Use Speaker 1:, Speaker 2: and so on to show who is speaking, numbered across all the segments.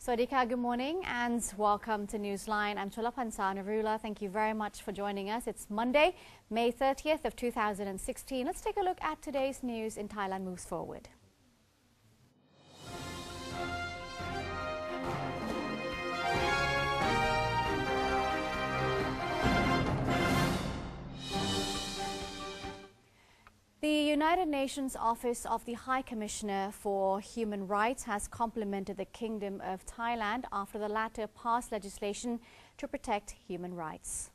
Speaker 1: Swadika, good morning and welcome to Newsline. I'm Cholapansa Narula. Thank you very much for joining us. It's Monday, May 30th of 2016. Let's take a look at today's news in Thailand moves forward. The United Nations Office of the High Commissioner for Human Rights has complimented the Kingdom of Thailand after the latter passed legislation to protect human rights.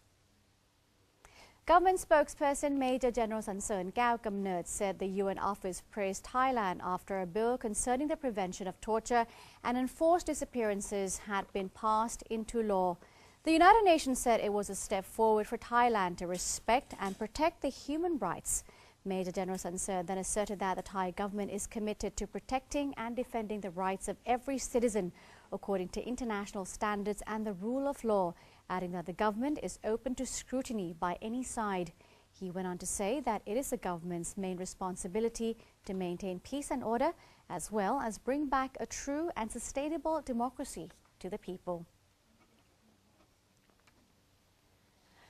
Speaker 1: Government spokesperson Major General Sansern Kao Kamnert said the UN office praised Thailand after a bill concerning the prevention of torture and enforced disappearances had been passed into law. The United Nations said it was a step forward for Thailand to respect and protect the human rights. Major General Sansern then asserted that the Thai government is committed to protecting and defending the rights of every citizen according to international standards and the rule of law, adding that the government is open to scrutiny by any side. He went on to say that it is the government's main responsibility to maintain peace and order, as well as bring back a true and sustainable democracy to the people.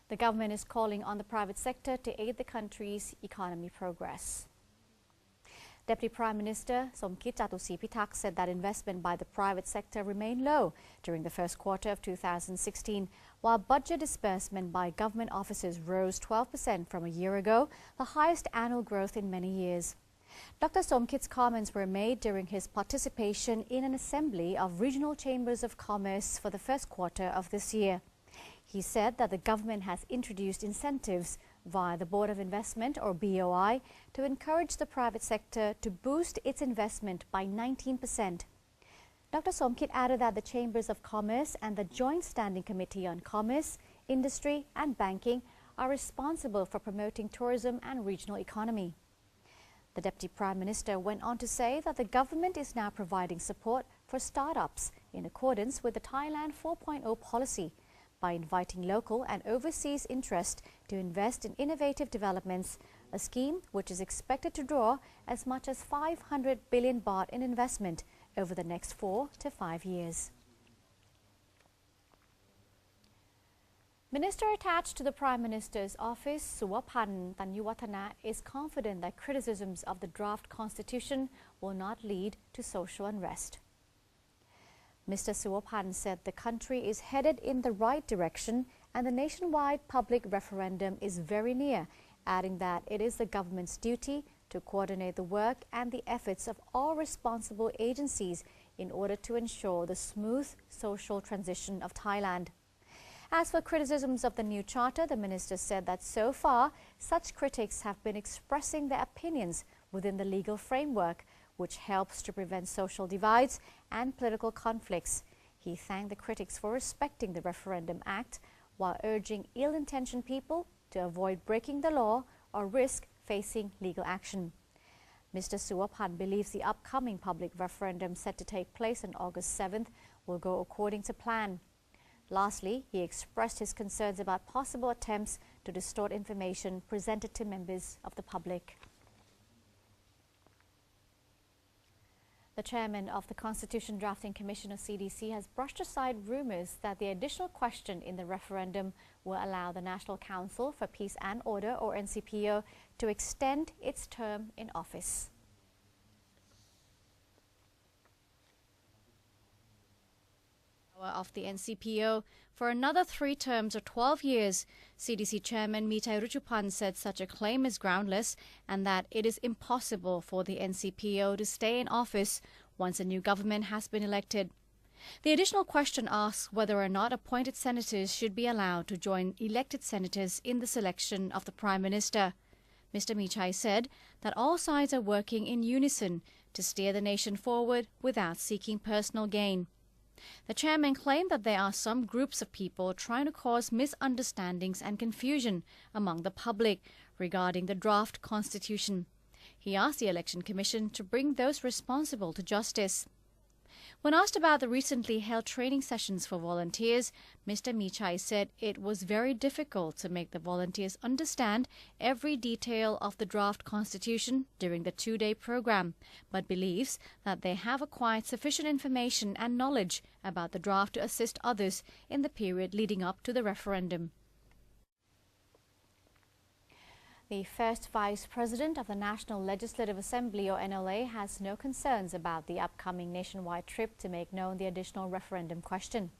Speaker 1: The government is calling on the private sector to aid the country's economy progress. Deputy Prime Minister Somkit Jatusipitak said that investment by the private sector remained low during the first quarter of 2016, while budget disbursement by government offices rose 12% from a year ago, the highest annual growth in many years. Dr. Somkit's comments were made during his participation in an assembly of regional chambers of commerce for the first quarter of this year. He said that the government has introduced incentives via the Board of Investment or BOI to encourage the private sector to boost its investment by 19%. Dr. Somkit added that the Chambers of Commerce and the Joint Standing Committee on Commerce, Industry and Banking are responsible for promoting tourism and regional economy. The Deputy Prime Minister went on to say that the government is now providing support for startups in accordance with the Thailand 4.0 policy, by inviting local and overseas interest to invest in innovative developments, a scheme which is expected to draw as much as 500 billion baht in investment over the next 4 to 5 years. Minister attached to the Prime Minister's office, Suwapan Tanyuwatana, is confident that criticisms of the draft constitution will not lead to social unrest. Mr. Suwapan said the country is headed in the right direction and the nationwide public referendum is very near, adding that it is the government's duty to coordinate the work and the efforts of all responsible agencies in order to ensure the smooth social transition of Thailand. As for criticisms of the new charter, the minister said that so far, such critics have been expressing their opinions within the legal framework, which helps to prevent social divides and political conflicts. He thanked the critics for respecting the Referendum Act while urging ill-intentioned people to avoid breaking the law or risk facing legal action. Mr. Suwapan believes the upcoming public referendum set to take place on August 7th will go according to plan. Lastly, he expressed his concerns about possible attempts to distort information presented to members of the public. The chairman of the Constitution Drafting Commission of CDC has brushed aside rumours that the additional question in the referendum will allow the National Council for Peace and Order, or NCPO, to extend its term in office. Of the NCPO for another 3 terms or 12 years, CDC Chairman Mitai Ruchupan said such a claim is groundless and that it is impossible for the NCPO to stay in office once a new government has been elected. The additional question asks whether or not appointed senators should be allowed to join elected senators in the selection of the Prime Minister. Mr. Mitai said that all sides are working in unison to steer the nation forward without seeking personal gain. The chairman claimed that there are some groups of people trying to cause misunderstandings and confusion among the public regarding the draft constitution. He asked the Election Commission to bring those responsible to justice. When asked about the recently held training sessions for volunteers, Mr. Michai said it was very difficult to make the volunteers understand every detail of the draft constitution during the two-day program, but believes that they have acquired sufficient information and knowledge about the draft to assist others in the period leading up to the referendum. The first Vice President of the National Legislative Assembly, or NLA, has no concerns about the upcoming nationwide trip to make known the additional referendum question.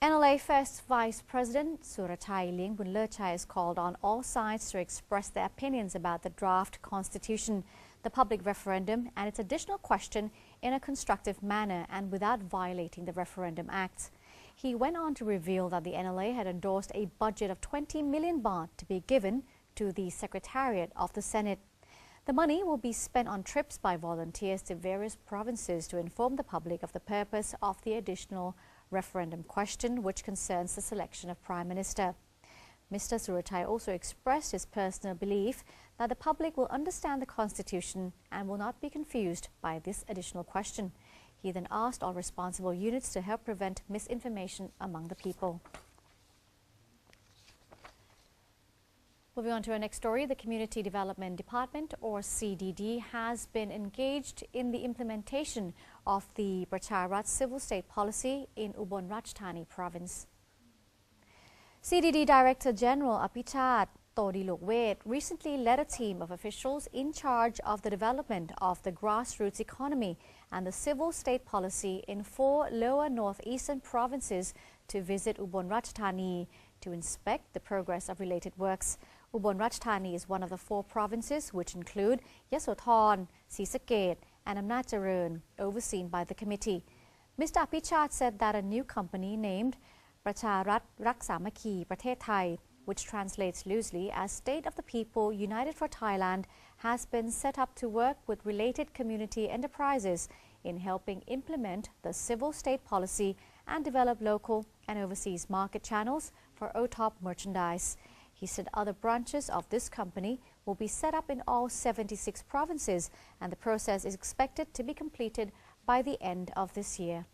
Speaker 1: NLA First Vice President Surathai Liengbunlerchai has called on all sides to express their opinions about the draft constitution, the public referendum and its additional question in a constructive manner and without violating the Referendum Act. He went on to reveal that the NLA had endorsed a budget of 20 million baht to be given to the Secretariat of the Senate. The money will be spent on trips by volunteers to various provinces to inform the public of the purpose of the additional referendum question, which concerns the selection of Prime Minister. Mr. Surathai also expressed his personal belief that the public will understand the Constitution and will not be confused by this additional question. He then asked all responsible units to help prevent misinformation among the people. Moving on to our next story, the Community Development Department, or CDD, has been engaged in the implementation of the Pracharat Civil State Policy in Ubon Ratchathani Province. CDD Director General Apichat Todilokvet recently led a team of officials in charge of the development of the grassroots economy and the civil state policy in 4 lower northeastern provinces to visit Ubon Ratchathani to inspect the progress of related works. Ubon Ratchathani is one of the 4 provinces which include Yasothon,ศรีสะเกษ and Amnat Jalon, overseen by the committee. Mr. Apichat said that a new company named Pracharat Rak Samakhi Pratet Thai, which translates loosely as State of the People United for Thailand, has been set up to work with related community enterprises in helping implement the civil state policy and develop local and overseas market channels for OTOP merchandise. He said other branches of this company will be set up in all 76 provinces, and the process is expected to be completed by the end of this year.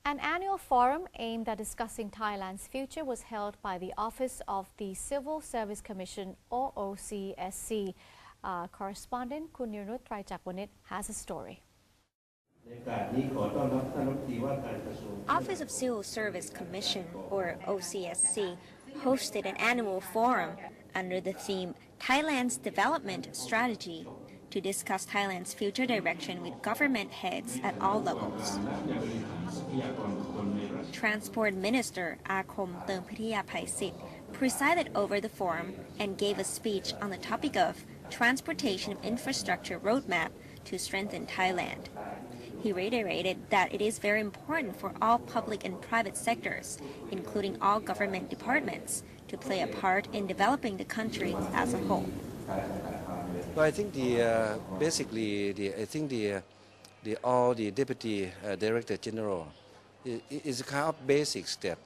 Speaker 1: An annual forum aimed at discussing Thailand's future was held by the Office of the Civil Service Commission, or OCSC. Correspondent Kun Nirnut Traijakwanit has a story.
Speaker 2: Office of Civil Service Commission, or OCSC, hosted an annual forum under the theme Thailand's Development Strategy to discuss Thailand's future direction with government heads at all levels. Transport Minister Akom Termpitiya Phaisit presided over the forum and gave a speech on the topic of Transportation Infrastructure Roadmap to Strengthen Thailand. He reiterated that it is very important for all public and private sectors, including all government departments, to play a part in developing the country as a whole.
Speaker 3: Well, I think all the Deputy Director General is a kind of basics that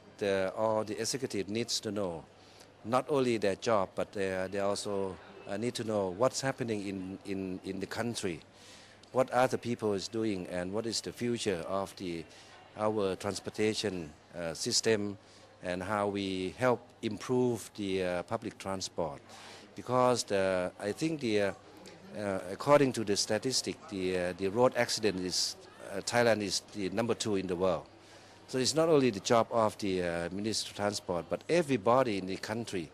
Speaker 3: all the executive needs to know. Not only their job, but they also need to know what's happening in the country. What other people is doing and what is the future of our transportation system and how we help improve the public transport. Because I think according to the statistic, the road accident is Thailand is the number 2 in the world. So it's not only the job of the Ministry of Transport, but everybody in the country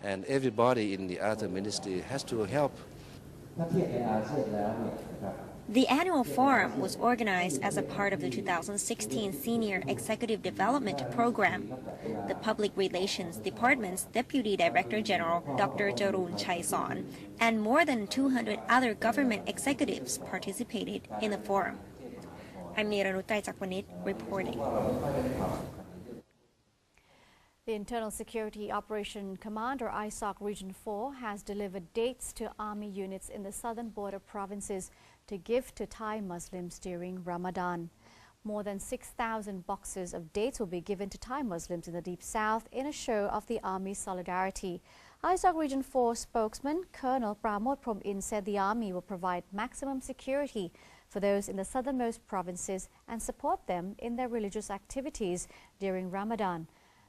Speaker 3: and everybody in the other ministry has to help.
Speaker 2: The annual forum was organized as a part of the 2016 Senior Executive Development Program. The Public Relations Department's Deputy Director General, Dr. Jarun Chaisan, and more than 200 other government executives participated in the forum. I'm Niranu Traijakwanit reporting.
Speaker 1: The Internal Security Operation Command, or ISOC Region 4, has delivered dates to army units in the southern border provinces to give to Thai Muslims during Ramadan. More than 6,000 boxes of dates will be given to Thai Muslims in the Deep South in a show of the Army's solidarity. ISOC Region 4 spokesman Colonel Pramod Prom-in said the Army will provide maximum security for those in the southernmost provinces and support them in their religious activities during Ramadan.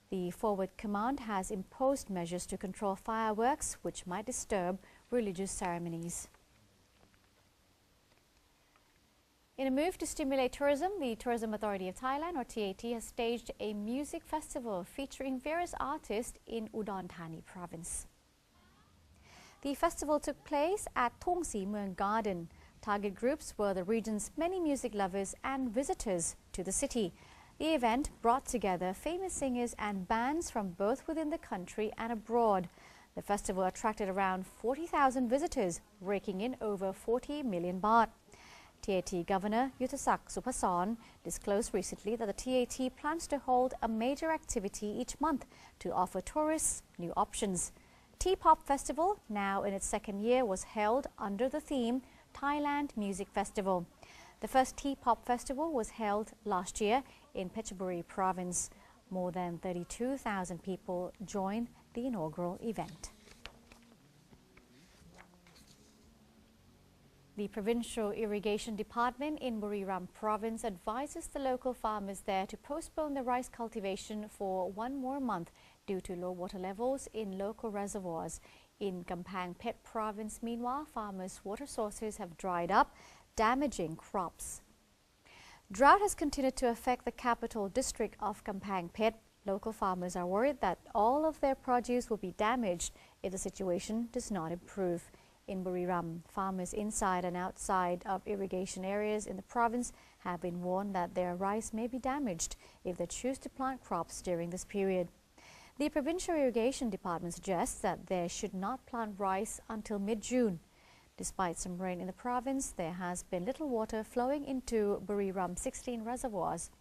Speaker 1: The Forward Command has imposed measures to control fireworks which might disturb religious ceremonies. In a move to stimulate tourism, the Tourism Authority of Thailand, or TAT, has staged a music festival featuring various artists in Udon Thani province. The festival took place at Thong Si Mueang Garden. Target groups were the region's many music lovers and visitors to the city. The event brought together famous singers and bands from both within the country and abroad. The festival attracted around 40,000 visitors, raking in over 40 million baht. TAT Governor Yuttasak Supasorn disclosed recently that the TAT plans to hold a major activity each month to offer tourists new options. T-Pop Festival, now in its second year, was held under the theme Thailand Music Festival. The first T-Pop Festival was held last year in Phetchaburi province. More than 32,000 people joined the inaugural event. The Provincial Irrigation Department in Buriram province advises the local farmers there to postpone the rice cultivation for one more month due to low water levels in local reservoirs. In Kampang Phet province, meanwhile, farmers' water sources have dried up, damaging crops. Drought has continued to affect the capital district of Kampang Phet. Local farmers are worried that all of their produce will be damaged if the situation does not improve. In Buriram, farmers inside and outside of irrigation areas in the province have been warned that their rice may be damaged if they choose to plant crops during this period. The Provincial Irrigation Department suggests that they should not plant rice until mid-June. Despite some rain in the province, there has been little water flowing into Buriram's 16 reservoirs.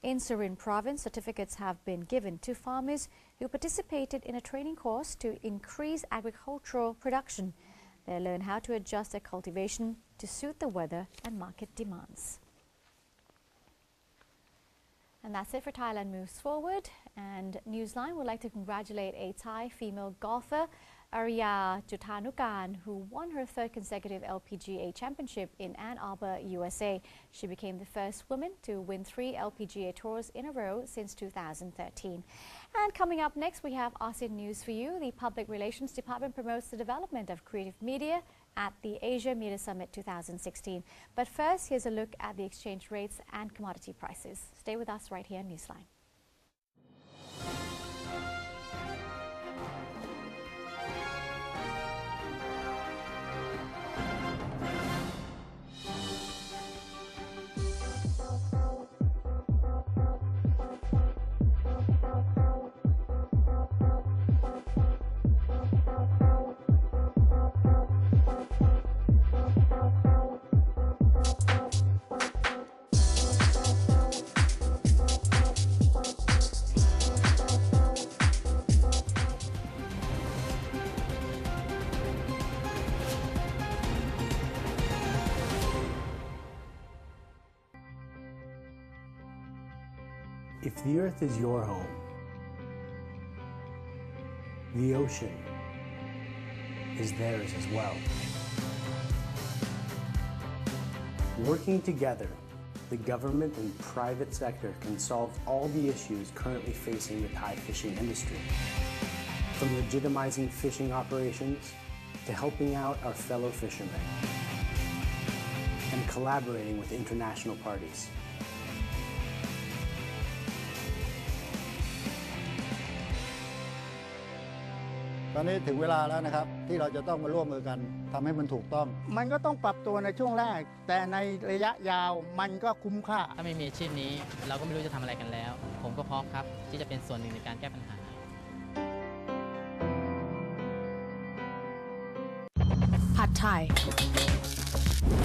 Speaker 1: In Surin province, certificates have been given to farmers who participated in a training course to increase agricultural production. They learn how to adjust their cultivation to suit the weather and market demands. And that's it for Thailand Moves Forward. And Newsline would like to congratulate a Thai female golfer, Arya Juttanukan, who won her third consecutive LPGA championship in Ann Arbor, USA. She became the first woman to win 3 LPGA tours in a row since 2013. And coming up next, we have ASEAN News for you. The Public Relations Department promotes the development of creative media at the Asia Media Summit 2016. But first, here's a look at the exchange rates and commodity prices. Stay with us right here on Newsline.
Speaker 4: If the earth is your home, the ocean is theirs as well. Working together, the government and private sector can solve all the issues currently facing the Thai fishing industry. From legitimizing fishing operations to helping out our fellow fishermen and collaborating with international parties.
Speaker 5: ตอนนี้ถึงเวลาแล้วนะครับที่เราจะต้องมาร่วมมือกันทำให้มันถูกต้องมันก็ต้องปรับตัวในช่วงแรกแต่ในระยะยาวมันก็คุ้มค่าถ้าไม่มีอาชีพนี้เราก็ไม่รู้จะทำอะไรกันแล้วผมก็พร้อมครับที่จะเป็นส่วนหนึ่งในการแก้ปัญหา
Speaker 6: Pad Thai,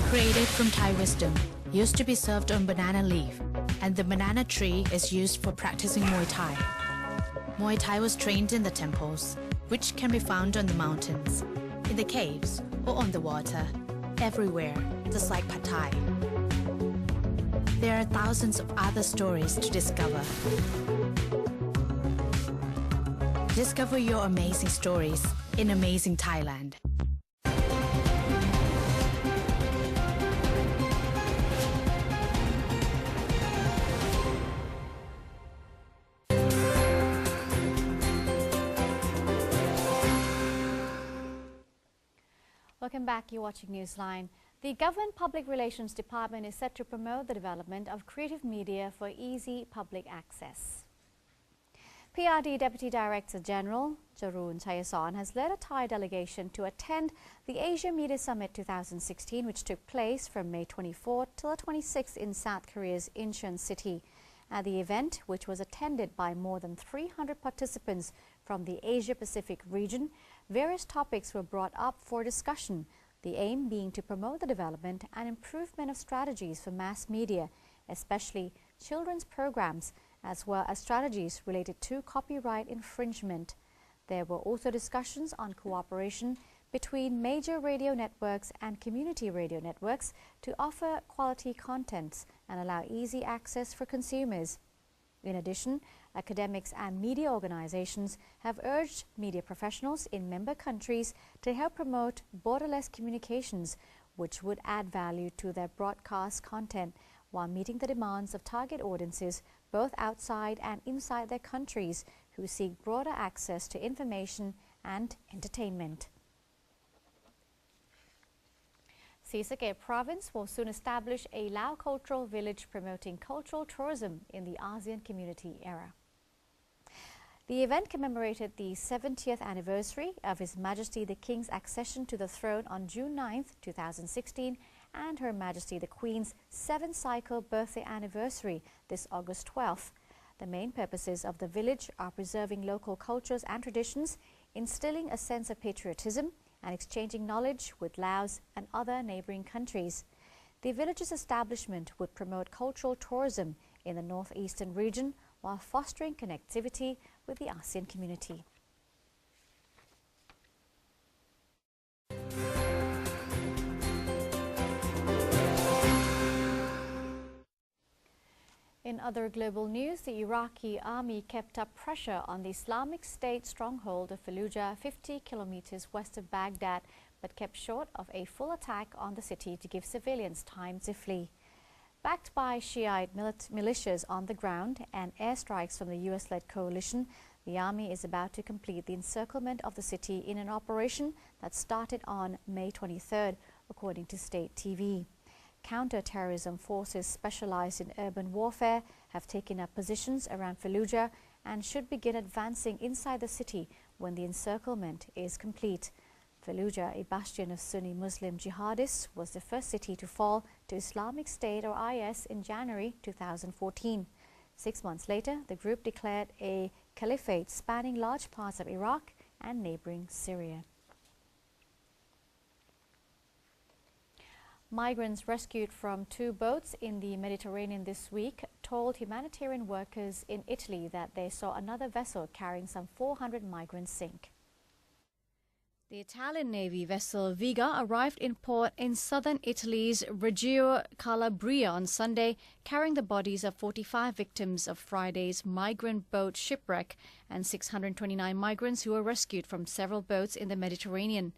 Speaker 6: created from Thai wisdom, used to be served on banana leaf, and the banana tree is used for practicing Muay Thai. Muay Thai was trained in the temples, which can be found on the mountains, in the caves, or on the water, everywhere, just like Pad Thai. There are thousands of other stories to discover. Discover your amazing stories in amazing Thailand.
Speaker 1: Welcome back. You're watching Newsline. The Government Public Relations Department is set to promote the development of creative media for easy public access. PRD Deputy Director General Jarun Chayasorn has led a Thai delegation to attend the Asia Media Summit 2016, which took place from May 24 till the 26th in South Korea's Incheon city. At the event, which was attended by more than 300 participants from the Asia-Pacific region, various topics were brought up for discussion, the aim being to promote the development and improvement of strategies for mass media, especially children's programs, as well as strategies related to copyright infringement. There were also discussions on cooperation between major radio networks and community radio networks to offer quality contents and allow easy access for consumers. In addition, academics and media organizations have urged media professionals in member countries to help promote borderless communications, which would add value to their broadcast content while meeting the demands of target audiences both outside and inside their countries who seek broader access to information and entertainment. Srisakhet province will soon establish a Lao cultural village promoting cultural tourism in the ASEAN community era. The event commemorated the 70th anniversary of His Majesty the King's accession to the throne on June 9, 2016, and Her Majesty the Queen's 7th cycle birthday anniversary this August 12th. The main purposes of the village are preserving local cultures and traditions, instilling a sense of patriotism, and exchanging knowledge with Laos and other neighbouring countries. The village's establishment would promote cultural tourism in the northeastern region while fostering connectivity with the ASEAN community. In other global news, the Iraqi army kept up pressure on the Islamic State stronghold of Fallujah, 50 kilometers west of Baghdad, but kept short of a full attack on the city to give civilians time to flee. Backed by Shiite militias on the ground and airstrikes from the US-led coalition, the army is about to complete the encirclement of the city in an operation that started on May 23rd, according to state TV. Counter-terrorism forces specialized in urban warfare have taken up positions around Fallujah and should begin advancing inside the city when the encirclement is complete. Fallujah, a bastion of Sunni Muslim jihadists, was the first city to fall to Islamic State or IS in January 2014. 6 months later, the group declared a caliphate spanning large parts of Iraq and neighboring Syria. Migrants rescued from 2 boats in the Mediterranean this week told humanitarian workers in Italy that they saw another vessel carrying some 400 migrants sink. The Italian Navy vessel Viga arrived in port in southern Italy's Reggio Calabria on Sunday, carrying the bodies of 45 victims of Friday's migrant boat shipwreck and 629 migrants who were rescued from several boats in the Mediterranean.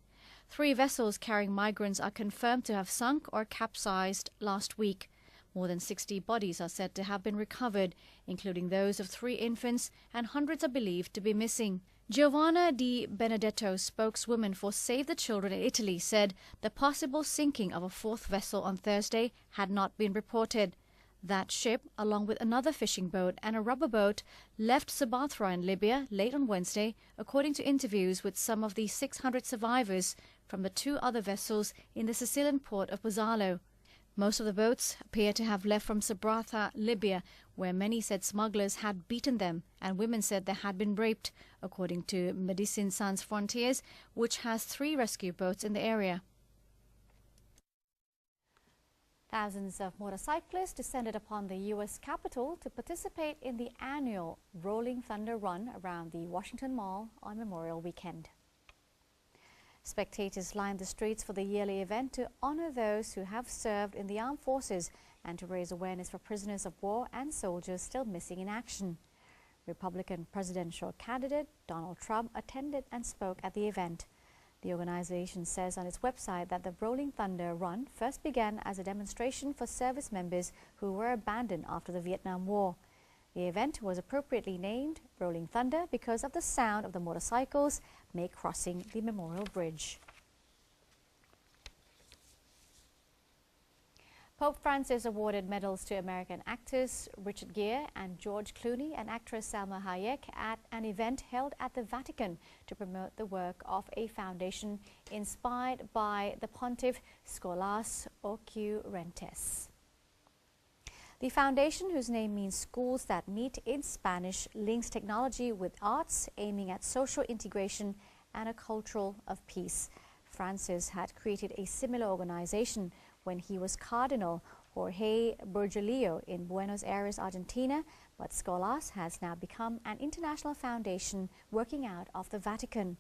Speaker 1: 3 vessels carrying migrants are confirmed to have sunk or capsized last week. More than 60 bodies are said to have been recovered, including those of 3 infants, and hundreds are believed to be missing. Giovanna Di Benedetto, spokeswoman for Save the Children in Italy, said the possible sinking of a 4th vessel on Thursday had not been reported. That ship, along with another fishing boat and a rubber boat, left Sabatra in Libya late on Wednesday, according to interviews with some of the 600 survivors from the 2 other vessels in the Sicilian port of Pozzallo. Most of the boats appear to have left from Sabratha, Libya, where many said smugglers had beaten them and women said they had been raped, according to Médecins Sans Frontières, which has 3 rescue boats in the area. Thousands of motorcyclists descended upon the U.S. Capitol to participate in the annual Rolling Thunder Run around the Washington Mall on Memorial Weekend. Spectators lined the streets for the yearly event to honor those who have served in the armed forces and to raise awareness for prisoners of war and soldiers still missing in action. Republican presidential candidate Donald Trump attended and spoke at the event. The organization says on its website that the Rolling Thunder Run first began as a demonstration for service members who were abandoned after the Vietnam War. The event was appropriately named Rolling Thunder because of the sound of the motorcycles made crossing the Memorial Bridge. Pope Francis awarded medals to American actors Richard Gere and George Clooney and actress Salma Hayek at an event held at the Vatican to promote the work of a foundation inspired by the Pontiff Scholas Occurrentes. The foundation, whose name means schools that meet in Spanish, links technology with arts, aiming at social integration and a culture of peace. Francis had created a similar organization when he was Cardinal Jorge Bergoglio in Buenos Aires, Argentina, but Scholas has now become an international foundation working out of the Vatican.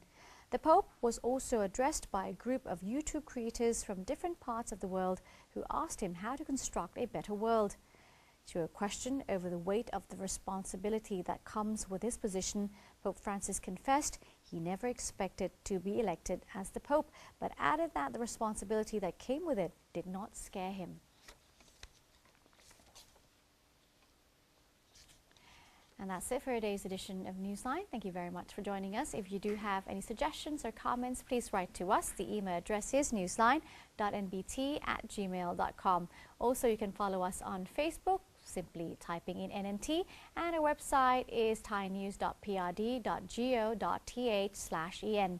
Speaker 1: The Pope was also addressed by a group of YouTube creators from different parts of the world who asked him how to construct a better world. To a question over the weight of the responsibility that comes with his position, Pope Francis confessed he never expected to be elected as the Pope, but added that the responsibility that came with it did not scare him. And that's it for today's edition of Newsline. Thank you very much for joining us. If you do have any suggestions or comments, please write to us. The email address is newsline.nbt@gmail.com. Also, you can follow us on Facebook, simply typing in NNT, and our website is thainews.prd.go.th/en.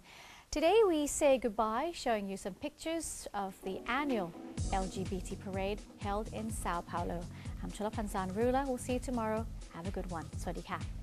Speaker 1: Today we say goodbye, showing you some pictures of the annual LGBT parade held in Sao Paulo. I'm Chulapansan Rula. We'll see you tomorrow. Have a good one. สวัสดีค่ะ